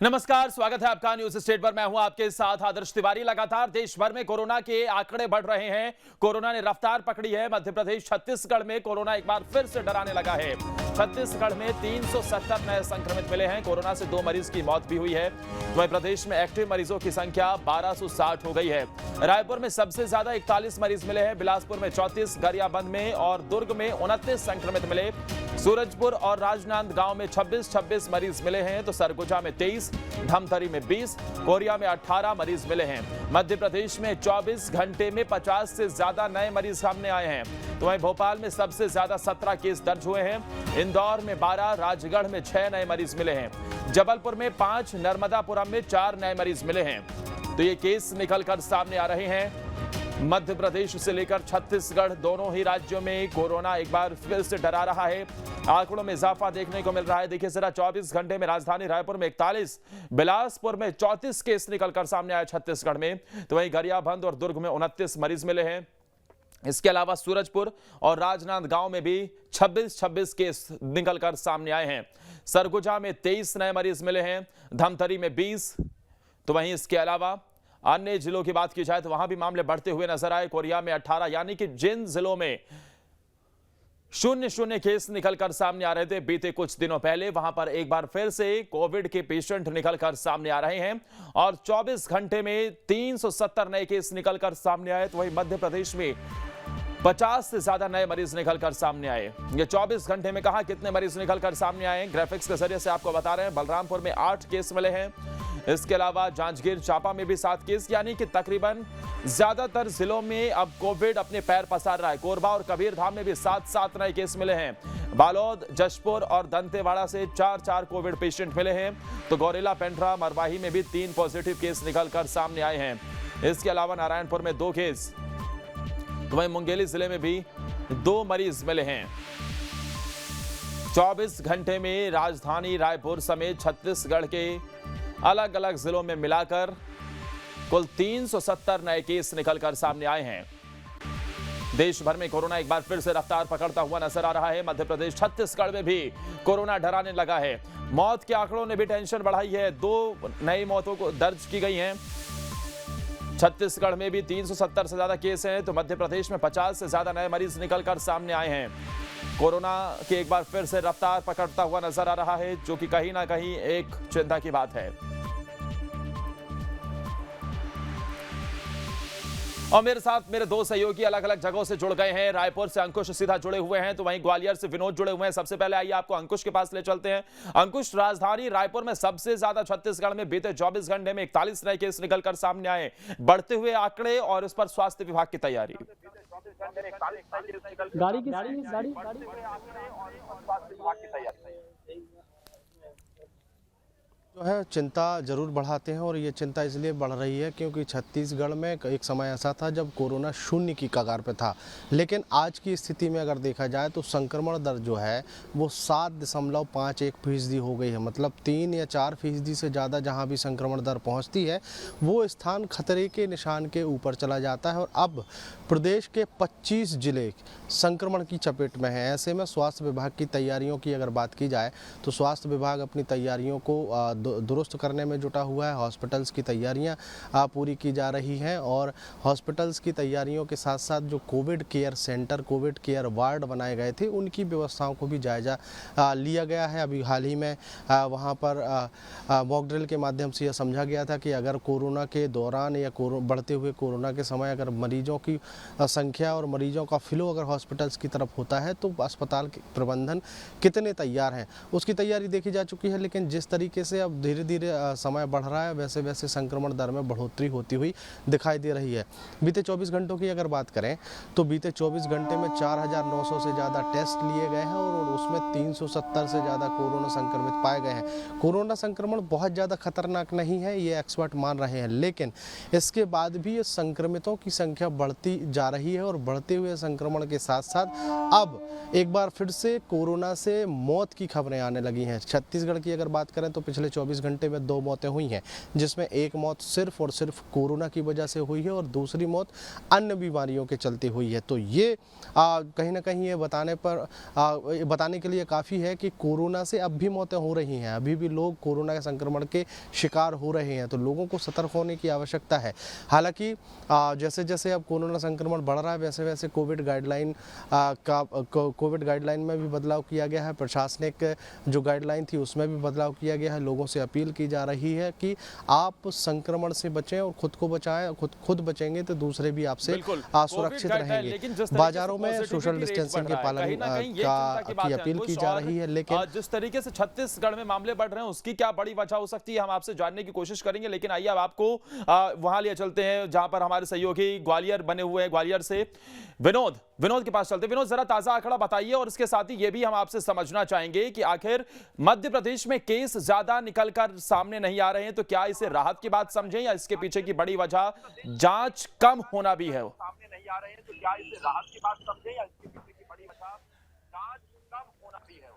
नमस्कार, स्वागत है आपका न्यूज स्टेट पर। मैं हूं आपके साथ आदर्श तिवारी। लगातार देश भर में कोरोना के आंकड़े बढ़ रहे हैं। कोरोना ने रफ्तार पकड़ी है। मध्य प्रदेश छत्तीसगढ़ में कोरोना एक बार फिर से डराने लगा है। छत्तीसगढ़ में 370 नए संक्रमित मिले हैं। कोरोना से 2 मरीज की मौत भी हुई है। वहीं प्रदेश में एक्टिव मरीजों की संख्या 1260 हो गई है। रायपुर में सबसे ज्यादा 41 मरीज मिले हैं। बिलासपुर में 34, गरियाबंद में और दुर्ग में 29 संक्रमित मिले। सूरजपुर और राजनांदगांव में 26 मरीज मिले हैं, तो सरगुजा में 23, धमतरी में 20, कोरिया में 18 मरीज मिले हैं। मध्य प्रदेश में 24 घंटे में 50 से ज्यादा नए मरीज सामने आए हैं। तो वहीं भोपाल में सबसे ज्यादा 17 केस दर्ज हुए हैं। इंदौर में 12, राजगढ़ में 6 नए मरीज मिले हैं। जबलपुर में 5, नर्मदापुरम में 4 नए मरीज मिले हैं। तो ये केस निकलकर सामने आ रहे हैं। मध्य प्रदेश से लेकर छत्तीसगढ़ दोनों ही राज्यों में कोरोना एक बार फिर से डरा रहा है। आंकड़ों में इजाफा देखने को मिल रहा है। देखिए जरा, 24 घंटे में राजधानी रायपुर में 41, बिलासपुर में 34 केस निकलकर सामने आए छत्तीसगढ़ में। तो वहीं गरियाबंद और दुर्ग में 29 मरीज मिले हैं। इसके अलावा सूरजपुर और राजनांदगांव में भी 26 केस निकलकर सामने आए हैं। सरगुजा में 23 नए मरीज मिले हैं। धमतरी में 20। तो वहीं इसके अलावा अन्य जिलों की बात की जाए तो वहां भी मामले बढ़ते हुए नजर आए। कोरिया में 18, यानी कि जिन जिलों में 0 केस निकलकर सामने आ रहे थे बीते कुछ दिनों पहले, वहां पर एक बार फिर से कोविड के पेशेंट निकलकर सामने आ रहे हैं। और 24 घंटे में 370 नए केस निकलकर सामने आए। तो वहीं मध्य प्रदेश में 50 से ज्यादा नए मरीज निकलकर सामने आए। ये 24 घंटे में कहा कितने मरीज निकलकर सामने आए, ग्राफिक्स के जरिए से आपको बता रहे हैं। बलरामपुर में 8 केस मिले हैं। इसके अलावा जांजगीर चांपा में भी 7 केस, यानी कि तकरीबन ज्यादातर जिलों में अब कोविड अपने पैर पसार रहा है। कोरबा और कबीरधाम में भी 7 नए केस मिले हैं। बालोद, जशपुर और दंतेवाड़ा से 4 कोविड पेशेंट मिले हैं। तो गौरेला, पेंड्रा, मरवाही में भी 3 पॉजिटिव केस निकलकर सामने आए हैं। इसके अलावा नारायणपुर में 2 केस, तो वहीं मुंगेली जिले में भी 2 मरीज मिले हैं। 24 घंटे में राजधानी रायपुर समेत छत्तीसगढ़ के अलग अलग जिलों में मिलाकर कुल 370 नए केस निकलकर सामने आए हैं। देश भर में कोरोना एक बार फिर से रफ्तार पकड़ता हुआ नजर आ रहा है। मध्य प्रदेश छत्तीसगढ़ में भी कोरोना डराने लगा है। मौत के आंकड़ों ने भी टेंशन बढ़ाई है। 2 नई मौतों को दर्ज की गई हैं। छत्तीसगढ़ में भी 370 से ज्यादा केस हैं। तो मध्य प्रदेश में 50 से ज्यादा नए मरीज निकलकर सामने आए हैं। कोरोना की एक बार फिर से रफ्तार पकड़ता हुआ नजर आ रहा है, जो कि कहीं ना कहीं एक चिंता की बात है। और मेरे साथ मेरे 2 सहयोगी अलग अलग जगहों से जुड़ गए हैं। रायपुर से अंकुश सीधा जुड़े हुए हैं, तो वहीं ग्वालियर से विनोद जुड़े हुए हैं। सबसे पहले आइए आपको अंकुश के पास ले चलते हैं। अंकुश, राजधानी रायपुर में सबसे ज्यादा छत्तीसगढ़ में बीते 24 घंटे में 41 नए केस निकलकर सामने आए। बढ़ते हुए आंकड़े और इस पर स्वास्थ्य विभाग की तैयारी। जो है चिंता जरूर बढ़ाते हैं, और ये चिंता इसलिए बढ़ रही है क्योंकि छत्तीसगढ़ में एक समय ऐसा था जब कोरोना 0 की कगार पे था। लेकिन आज की स्थिति में अगर देखा जाए तो संक्रमण दर जो है वो 7.51% हो गई है। मतलब 3 या 4% से ज़्यादा जहां भी संक्रमण दर पहुंचती है वो स्थान खतरे के निशान के ऊपर चला जाता है। और अब प्रदेश के 25 जिले संक्रमण की चपेट में है। ऐसे में स्वास्थ्य विभाग की तैयारियों की अगर बात की जाए तो स्वास्थ्य विभाग अपनी तैयारियों को दुरुस्त करने में जुटा हुआ है। हॉस्पिटल्स की तैयारियां पूरी की जा रही हैं, और हॉस्पिटल्स की तैयारियों के साथ साथ जो Covid care centre, Covid care ward बनाए गए थे, उनकी व्यवस्थाओं को भी जायजा लिया गया है। अभी हाल ही में वहां पर मॉक ड्रिल के माध्यम से यह समझा गया था कि अगर कोरोना के दौरान या बढ़ते हुए कोरोना के समय अगर मरीजों की संख्या और मरीजों का फ्लो अगर हॉस्पिटल्स की तरफ होता है तो अस्पताल के प्रबंधन कितने तैयार हैं, उसकी तैयारी देखी जा चुकी है। लेकिन जिस तरीके से अब धीरे धीरे समय बढ़ रहा है, वैसे वैसे संक्रमण दर में बढ़ोतरी होती हुई दिखाई दे रही है। बीते 24 घंटों की अगर बात करें तो बीते 24 घंटे में 4900 से ज़्यादा टेस्ट लिए गए हैं, और उसमें 370 से ज़्यादा कोरोना संक्रमित पाए गए हैं। कोरोना संक्रमण बहुत ज़्यादा खतरनाक नहीं है, ये एक्सपर्ट मान रहे हैं, लेकिन इसके बाद भी ये संक्रमितों की संख्या बढ़ती जा रही है। और बढ़ते हुए संक्रमण के साथ साथ अब एक बार फिर से कोरोना से मौत की खबरें आने लगी हैं। छत्तीसगढ़ की अगर बात करें तो पिछले 24 घंटे में 2 मौतें हुई हैं, जिसमें एक मौत सिर्फ और सिर्फ कोरोना की वजह से हुई है और दूसरी मौत अन्य बीमारियों के चलते हुई है। तो ये कहीं ना कहीं ये बताने के लिए काफ़ी है कि कोरोना से अब भी मौतें हो रही हैं, अभी भी लोग कोरोना के संक्रमण के शिकार हो रहे हैं। तो लोगों को सतर्क होने की आवश्यकता है। हालांकि जैसे जैसे अब कोरोना संक्रमण बढ़ रहा है, वैसे वैसे कोविड गाइडलाइन में भी बदलाव किया गया है। प्रशासनिक जो गाइडलाइन थी उसमें भी बदलाव किया गया है। लोगों से अपील की जा रही है कि आप संक्रमण से बचें और खुद को बचाएं। खुद बचेंगे तो दूसरे भी आपसे सुरक्षित रहेंगे। बाजारों में सोशल डिस्टेंसिंग के पालन की अपील की जा रही है। लेकिन जिस तरीके से छत्तीसगढ़ में मामले बढ़ रहे हैं उसकी क्या बड़ी वजह हो सकती है, हम आपसे जानने की कोशिश करेंगे। लेकिन आइए अब आपको वहां लिए चलते हैं जहां पर हमारे सहयोगी ग्वालियर बने हुए हैं। ग्वालियर से विनोद के पास चलते हैं। विनोद, जरा ताजा आंकड़ा बताइए और इसके साथ ही ये भी हम आपसे समझना चाहेंगे कि आखिर मध्य प्रदेश में केस ज्यादा निकलकर सामने नहीं आ रहे हैं, तो क्या इसे राहत की बात समझें या इसके पीछे की बड़ी वजह जांच कम होना भी है? सामने नहीं आ रहे हैं तो क्या इसे राहत की बात समझें या इसके पीछे की बड़ी वजह जांच कम होना भी है?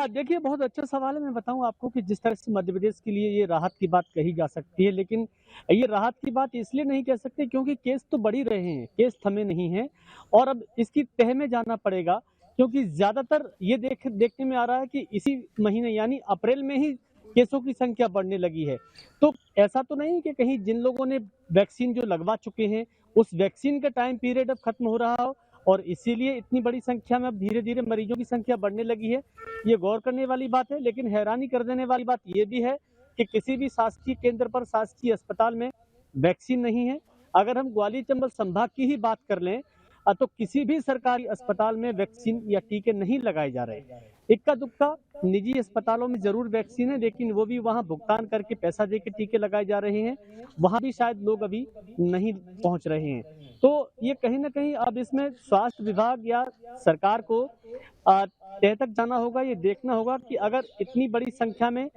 देखिए, बहुत अच्छा सवाल है। मैं बताऊं आपको कि जिस तरह से मध्य प्रदेश के लिए ये राहत की बात कही जा सकती है, लेकिन ये राहत की बात इसलिए नहीं कह सकते क्योंकि केस तो बढ़ ही रहे हैं, केस थमे नहीं हैं और अब इसकी तह में जाना पड़ेगा। क्योंकि ज्यादातर ये देखने में आ रहा है कि इसी महीने यानी अप्रैल में ही केसों की संख्या बढ़ने लगी है। तो ऐसा तो नहीं कि कहीं जिन लोगों ने वैक्सीन जो लगवा चुके हैं उस वैक्सीन का टाइम पीरियड अब खत्म हो रहा हो और इसीलिए इतनी बड़ी संख्या में अब धीरे धीरे मरीजों की संख्या बढ़ने लगी है। ये गौर करने वाली बात है। लेकिन हैरानी कर देने वाली बात ये भी है कि किसी भी शासकीय केंद्र पर, शासकीय अस्पताल में वैक्सीन नहीं है। अगर हम ग्वालियर चंबल संभाग की ही बात कर लें तो किसी भी सरकारी अस्पताल में वैक्सीन या टीके नहीं लगाए जा रहे। इक्का दुक्का निजी अस्पतालों में जरूर वैक्सीन है, लेकिन वो भी वहां भुगतान करके पैसा दे के टीके लगाए जा रहे हैं। वहां भी शायद लोग अभी नहीं पहुंच रहे हैं। तो ये कहीं ना कहीं अब इसमें स्वास्थ्य विभाग या सरकार को तह तक जाना होगा। ये देखना होगा कि अगर इतनी बड़ी संख्या में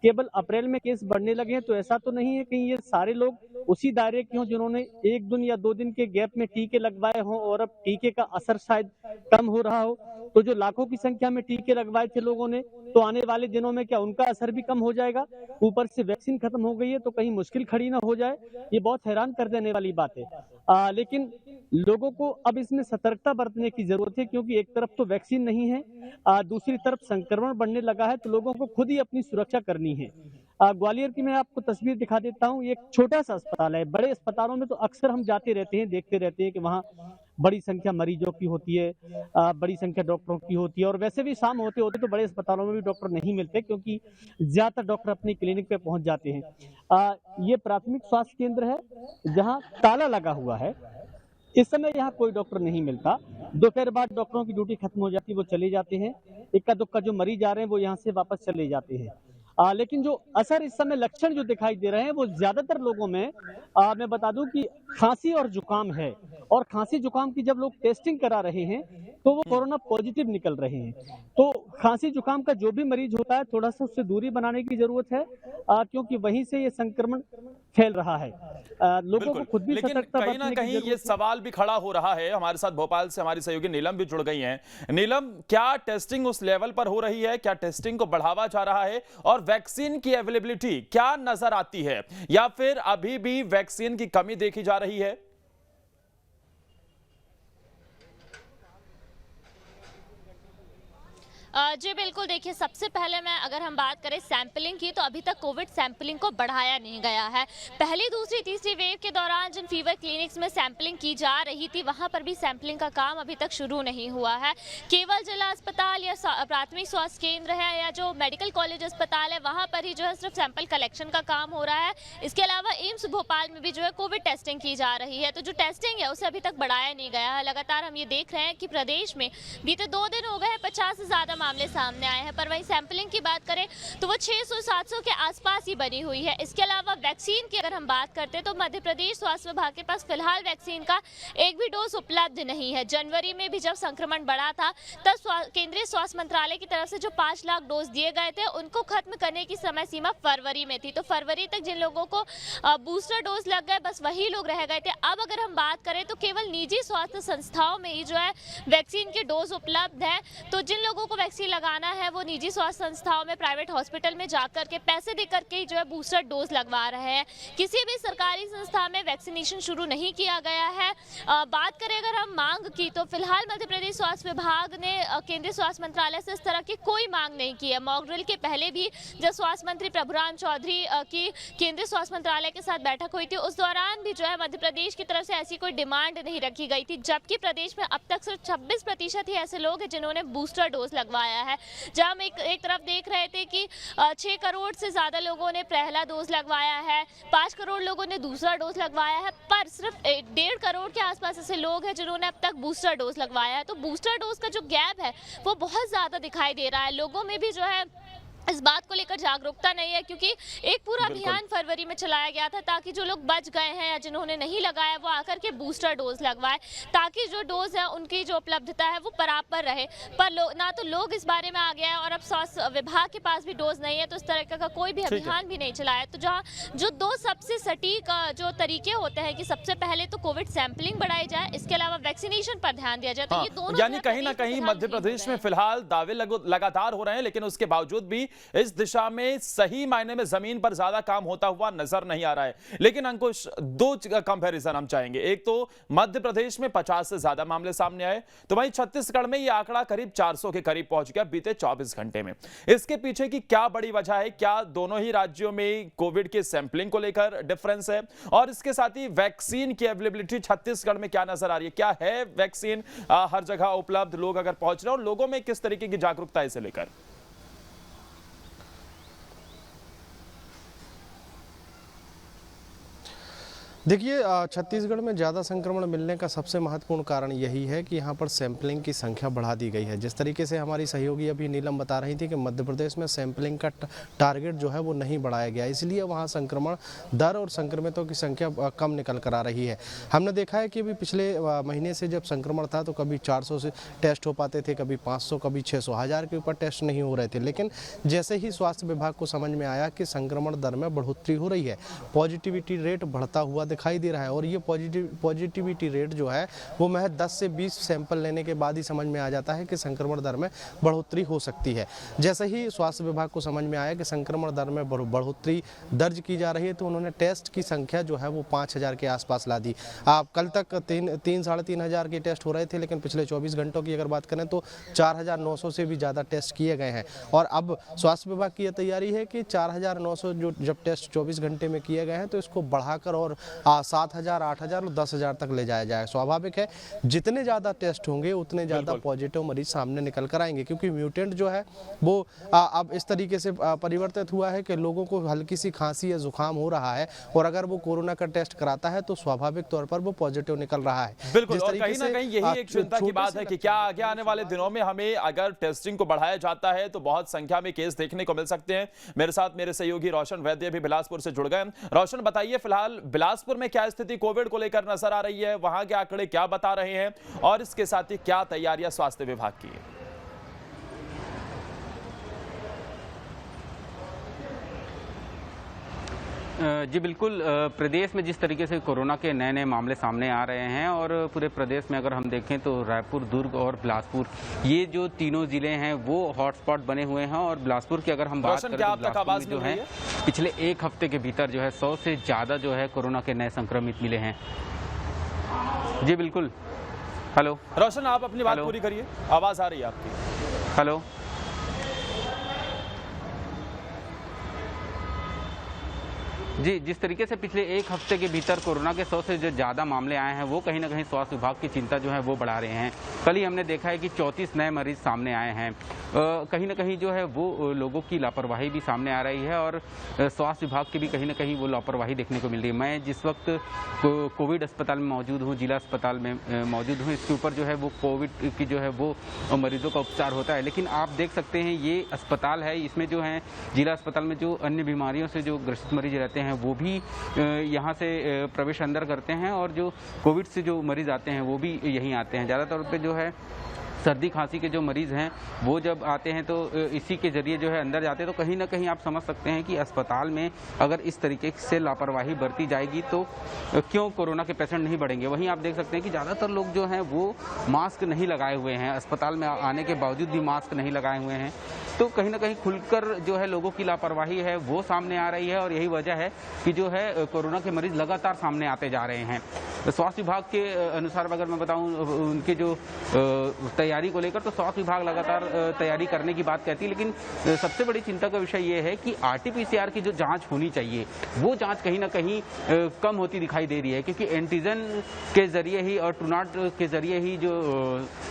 केवल अप्रैल में केस बढ़ने लगे हैं तो ऐसा तो नहीं है कि ये सारे लोग उसी दायरे के हों जिन्होंने 1 दिन या 2 दिन के गैप में टीके लगवाए हों और अब टीके का असर शायद कम हो रहा हो। तो जो लाखों की संख्या में टीके लगवाए थे लोगों ने, तो आने वाले दिनों में क्या उनका असर भी कम हो जाएगा? ऊपर से वैक्सीन खत्म हो गई है तो कहीं मुश्किल खड़ी ना हो जाए। ये बहुत हैरान कर देने वाली बात है। लेकिन लोगों को अब इसमें सतर्कता बरतने की जरूरत है, क्योंकि एक तरफ तो वैक्सीन नहीं है, दूसरी तरफ संक्रमण बढ़ने लगा है, तो लोगों को खुद ही अपनी सुरक्षा करनी है। ग्वालियर की मैं आपको तस्वीर दिखा देता हूँ। ये एक छोटा सा अस्पताल है। बड़े अस्पतालों में तो अक्सर हम जाते रहते हैं, देखते रहते हैं कि वहाँ बड़ी संख्या मरीजों की होती है, बड़ी संख्या डॉक्टरों की होती है और वैसे भी शाम होते होते तो बड़े अस्पतालों में भी डॉक्टर नहीं मिलते क्योंकि ज्यादातर डॉक्टर अपनी क्लिनिक पे पहुंच जाते हैं। ये प्राथमिक स्वास्थ्य केंद्र है जहाँ ताला लगा हुआ है। इस समय यहाँ कोई डॉक्टर नहीं मिलता। दोपहर बाद डॉक्टरों की ड्यूटी खत्म हो जाती है, वो चले जाते हैं। इक्का दुक्का जो मरीज आ रहे हैं वो यहाँ से वापस चले जाते हैं। लेकिन जो असर इस समय लक्षण जो दिखाई दे रहे हैं वो ज्यादातर लोगों में मैं बता दूं कि खांसी और जुकाम है और खांसी जुकाम की जब लोग टेस्टिंग करा रहे हैं तो वो कोरोना पॉजिटिव निकल रहे हैं। तो खांसी जुकाम का जो भी मरीज होता है थोड़ा सा उससे दूरी बनाने की जरूरत है, क्योंकि वहीं से ये संक्रमण फैल रहा है। लोगों को खुद भी सतर्कता कहीं ना कहीं ये सवाल भी खड़ा हो रहा है। हमारे साथ भोपाल से हमारी सहयोगी नीलम भी जुड़ गई हैं। नीलम, क्या टेस्टिंग उस लेवल पर हो रही है? क्या टेस्टिंग को बढ़ावा जा रहा है? और वैक्सीन की अवेलेबिलिटी क्या नजर आती है या फिर अभी भी वैक्सीन की कमी देखी जा रही है? जी बिल्कुल, देखिए सबसे पहले मैं अगर हम बात करें सैंपलिंग की तो अभी तक कोविड सैंपलिंग को बढ़ाया नहीं गया है। पहली, दूसरी, तीसरी वेव के दौरान जिन फीवर क्लिनिक्स में सैंपलिंग की जा रही थी वहां पर भी सैंपलिंग का काम अभी तक शुरू नहीं हुआ है। केवल जिला अस्पताल या प्राथमिक स्वास्थ्य केंद्र है या जो मेडिकल कॉलेज अस्पताल है वहां पर ही जो है सिर्फ सैंपल कलेक्शन का काम हो रहा है। इसके अलावा एम्स भोपाल में भी जो है कोविड टेस्टिंग की जा रही है। तो जो टेस्टिंग है उसे अभी तक बढ़ाया नहीं गया है। लगातार हम ये देख रहे हैं कि प्रदेश में बीते 2 दिन हो गए 50 से ज्यादा मामले सामने आए हैं, पर वहीं सैंपलिंग की बात करें तो वो 600-700 के आसपास ही बनी हुई है। इसके अलावा वैक्सीन की अगर हम बात करते हैं तो मध्य प्रदेश स्वास्थ्य विभाग के पास फिलहाल वैक्सीन का एक भी डोज उपलब्ध नहीं है। जनवरी में भी जब संक्रमण बढ़ा था तब केंद्रीय स्वास्थ्य मंत्रालय की तरफ से जो 5 लाख डोज दिए गए थे उनको खत्म करने की समय सीमा फरवरी में थी। तो फरवरी तक जिन लोगों को बूस्टर डोज लग गए बस वही लोग रह गए थे। अब अगर हम बात करें तो केवल निजी स्वास्थ्य संस्थाओं में ही जो है वैक्सीन के डोज उपलब्ध है। तो जिन लोगों को वैक्सीन लगाना है वो निजी स्वास्थ्य संस्थाओं में, प्राइवेट हॉस्पिटल में जाकर के पैसे दे करके ही जो है बूस्टर डोज लगवा रहे हैं। किसी भी सरकारी संस्था में वैक्सीनेशन शुरू नहीं किया गया है। बात करें अगर हम मांग की, तो फिलहाल मध्य प्रदेश स्वास्थ्य विभाग ने केंद्रीय स्वास्थ्य मंत्रालय से इस तरह की कोई मांग नहीं की है। मॉक ड्रिल के पहले भी जब स्वास्थ्य मंत्री प्रभुराम चौधरी की केंद्रीय स्वास्थ्य मंत्रालय के साथ बैठक हुई थी, उस दौरान भी जो है मध्य प्रदेश की तरफ से ऐसी कोई डिमांड नहीं रखी गई थी, जबकि प्रदेश में अब तक सिर्फ 26% ही ऐसे लोग हैं जिन्होंने बूस्टर डोज लगवाया है। जब हम एक तरफ देख रहे थे कि 6 करोड़ से ज्यादा लोगों ने पहला डोज लगवाया है, 5 करोड़ लोगों ने दूसरा डोज लगवाया है, पर सिर्फ 1.5 करोड़ के आसपास ऐसे लोग हैं जिन्होंने अब तक बूस्टर डोज लगवाया है। तो बूस्टर डोज का जो गैप है वो बहुत ज्यादा दिखाई दे रहा है। लोगों में भी जो है इस बात को लेकर जागरूकता नहीं है, क्योंकि एक पूरा अभियान फरवरी में चलाया गया था ताकि जो लोग बच गए हैं या जिन्होंने नहीं लगाया वो आकर के बूस्टर डोज लगवाए, ताकि जो डोज है उनकी जो उपलब्धता है वो बराबर रहे। पर ना तो लोग इस बारे में आ गया है और अब स्वास्थ्य विभाग के पास भी डोज नहीं है, तो इस तरह का कोई भी अभियान भी नहीं चलाया। तो जहाँ जो 2 सबसे सटीक जो तरीके होते हैं कि सबसे पहले तो कोविड सैंपलिंग बढ़ाई जाए, इसके अलावा वैक्सीनेशन पर ध्यान दिया जाए, तो ये दोनों यानी कहीं ना कहीं मध्य प्रदेश में फिलहाल दावे लगातार हो रहे हैं, लेकिन उसके बावजूद भी इस दिशा में सही मायने में जमीन पर ज्यादा काम होता हुआ नजर नहीं आ रहा है। लेकिन अंकुश, 2 कंपैरिजन हम चाहेंगे। एक तो मध्य प्रदेश में 50 से ज्यादा मामले सामने आए, तो वहीं छत्तीसगढ़ में यह आंकड़ा करीब 400 के करीब पहुंच गया बीते 24 घंटे में। इसके पीछे की क्या बड़ी वजह है? क्या दोनों ही राज्यों में कोविड के सैंपलिंग को लेकर डिफरेंस है? और इसके साथ ही वैक्सीन की अवेलेबिलिटी छत्तीसगढ़ में क्या नजर आ रही है? क्या है वैक्सीन हर जगह उपलब्ध, लोग अगर पहुंच रहे हैं, और लोगों में किस तरीके की जागरूकता है इसे लेकर? देखिए, छत्तीसगढ़ में ज़्यादा संक्रमण मिलने का सबसे महत्वपूर्ण कारण यही है कि यहाँ पर सैंपलिंग की संख्या बढ़ा दी गई है। जिस तरीके से हमारी सहयोगी अभी नीलम बता रही थी कि मध्य प्रदेश में सैंपलिंग का टारगेट जो है वो नहीं बढ़ाया गया, इसलिए वहाँ संक्रमण दर और संक्रमितों की संख्या कम निकल कर आ रही है। हमने देखा है कि अभी पिछले महीने से जब संक्रमण था तो कभी 400 से टेस्ट हो पाते थे, कभी 500, कभी 600, 1000 के ऊपर टेस्ट नहीं हो रहे थे। लेकिन जैसे ही स्वास्थ्य विभाग को समझ में आया कि संक्रमण दर में बढ़ोतरी हो रही है, पॉजिटिविटी रेट बढ़ता हुआ दिखाई दे रहा है, और ये पॉजिटिविटी रेट जो है वो महज 10 से 20 सैंपल लेने के बाद ही समझ में आ जाता है कि संक्रमण दर में बढ़ोतरी हो सकती है। जैसे ही स्वास्थ्य विभाग को समझ में आया कि संक्रमण दर में बढ़ोतरी दर्ज की जा रही है, तो उन्होंने टेस्ट की संख्या जो है वो 5000 के आसपास ला दी। कल तक 3-3,500 के टेस्ट हो रहे थे, लेकिन पिछले 24 घंटों की अगर बात करें तो 4900 से भी ज़्यादा टेस्ट किए गए हैं। और अब स्वास्थ्य विभाग की यह तैयारी है कि 4900 जो जब टेस्ट 24 घंटे में किए गए हैं तो इसको बढ़ाकर और 7000, 8000 और 10000 तक ले जाया जाए। स्वाभाविक है, जितने ज़्यादा टेस्ट होंगे उतने ज़्यादा पॉजिटिव मरीज सामने निकल कर आएंगे, क्योंकि म्यूटेंट जो है वो अब इस तरीके से परिवर्तित हुआ है कि लोगों को हल्की सी खांसी या जुकाम हो रहा है, और अगर वो कोरोना का टेस्ट कराता है तो स्वाभाविक तौर पर वो पॉजिटिव निकल रहा है। बिल्कुल, और कहीं ना कहीं यही एक चिंता की बात है कि क्या आगे आने वाले दिनों में हमें अगर टेस्टिंग को बढ़ाया जाता है तो बहुत संख्या में केस देखने को मिल सकते हैं। मेरे साथ मेरे सहयोगी रोशन वैद्य भी बिलासपुर से जुड़ गए। रोशन, बताइए फिलहाल बिलासपुर में क्या स्थिति कोविड को लेकर नजर आ रही है, वहां के आंकड़े क्या बता रहे हैं, और इसके साथ ही क्या तैयारियां स्वास्थ्य विभाग की है? जी बिल्कुल, प्रदेश में जिस तरीके से कोरोना के नए नए मामले सामने आ रहे हैं, और पूरे प्रदेश में अगर हम देखें तो रायपुर, दुर्ग और बिलासपुर, ये जो तीनों जिले हैं वो हॉटस्पॉट बने हुए हैं। और बिलासपुर की अगर हम बात करें तो बिलासपुर में जो है पिछले 1 हफ्ते के भीतर जो है 100 से ज़्यादा जो है कोरोना के नए संक्रमित मिले हैं। जी बिल्कुल। हेलो रोशन, आप अपनी बात पूरी करिए, आवाज़ आ रही है आपकी। हेलो। जी, जिस तरीके से पिछले 1 हफ्ते के भीतर कोरोना के 100 से जो ज़्यादा मामले आए हैं वो कहीं ना कहीं स्वास्थ्य विभाग की चिंता जो है वो बढ़ा रहे हैं। कल ही हमने देखा है कि 34 नए मरीज सामने आए हैं। कहीं ना कहीं जो है वो लोगों की लापरवाही भी सामने आ रही है, और स्वास्थ्य विभाग की भी कहीं ना कहीं वो लापरवाही देखने को मिल रही है। मैं जिस वक्त कोविड अस्पताल में मौजूद हूँ, जिला अस्पताल में मौजूद हूँ, इसके ऊपर जो है वो कोविड की जो है वो मरीजों का उपचार होता है। लेकिन आप देख सकते हैं ये अस्पताल है, इसमें जो है जिला अस्पताल में जो अन्य बीमारियों से जो ग्रसित मरीज रहते हैं वो भी यहाँ से प्रवेश अंदर करते हैं, और जो कोविड से जो मरीज आते हैं वो भी यहीं आते हैं। ज़्यादातर पे जो है सर्दी खांसी के जो मरीज हैं वो जब आते हैं तो इसी के जरिए जो है अंदर जाते हैं, तो कहीं ना कहीं आप समझ सकते हैं कि अस्पताल में अगर इस तरीके से लापरवाही बरती जाएगी तो क्यों कोरोना के पेशेंट नहीं बढ़ेंगे। वहीं आप देख सकते हैं कि ज़्यादातर लोग जो हैं वो मास्क नहीं लगाए हुए हैं, अस्पताल में आने के बावजूद भी मास्क नहीं लगाए हुए हैं। तो कहीं ना कहीं खुलकर जो है लोगों की लापरवाही है वो सामने आ रही है और यही वजह है कि जो है कोरोना के मरीज लगातार सामने आते जा रहे हैं। स्वास्थ्य विभाग के अनुसार अगर मैं बताऊं उनके जो तैयारी को लेकर, तो स्वास्थ्य विभाग लगातार तैयारी करने की बात कहती है, लेकिन सबसे बड़ी चिंता का विषय ये है कि आरटीपीसीआर की जो जांच होनी चाहिए वो जांच कहीं ना कहीं कम होती दिखाई दे रही है, क्योंकि एंटीजन के जरिए ही और ट्रूनाट के जरिए ही जो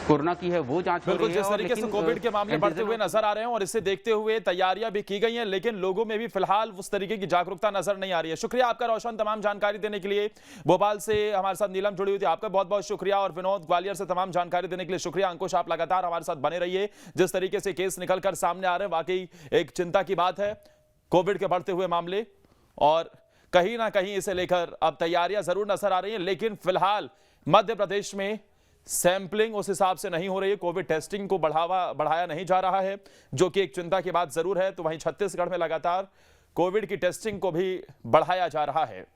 कोरोना की है वो जांच हो रही है। जिस तरीके से कोविड के मामले बढ़ते हुए नजर आ रहे हैं और इसे देखते हुए तैयारियां भी की गई हैं, लेकिन लोगों में भी फिलहाल उस तरीके की जागरूकता नजर नहीं आ रही है। शुक्रिया आपका रोशन, तमाम जानकारी देने के लिए। भोपाल से हमारे साथ नीलम जुड़ी हुई थी, आपका बहुत बहुत शुक्रिया। और विनोद ग्वालियर से तमाम जानकारी देने के लिए शुक्रिया। अंकुश, आप लगातार हमारे साथ बने रहिए। जिस तरीके से केस निकलकर सामने आ रहे हैं, वाकई एक चिंता की बात है कोविड के बढ़ते हुए मामले, और कहीं ना कहीं इसे लेकर अब तैयारियां जरूर नजर आ रही हैं, लेकिन फिलहाल मध्य प्रदेश में सैंपलिंग उस हिसाब से नहीं हो रही है, कोविड टेस्टिंग को बढ़ाया नहीं जा रहा है, जो कि एक चिंता की बात जरूर है। तो वहीं छत्तीसगढ़ में लगातार कोविड की टेस्टिंग को भी बढ़ाया जा रहा है।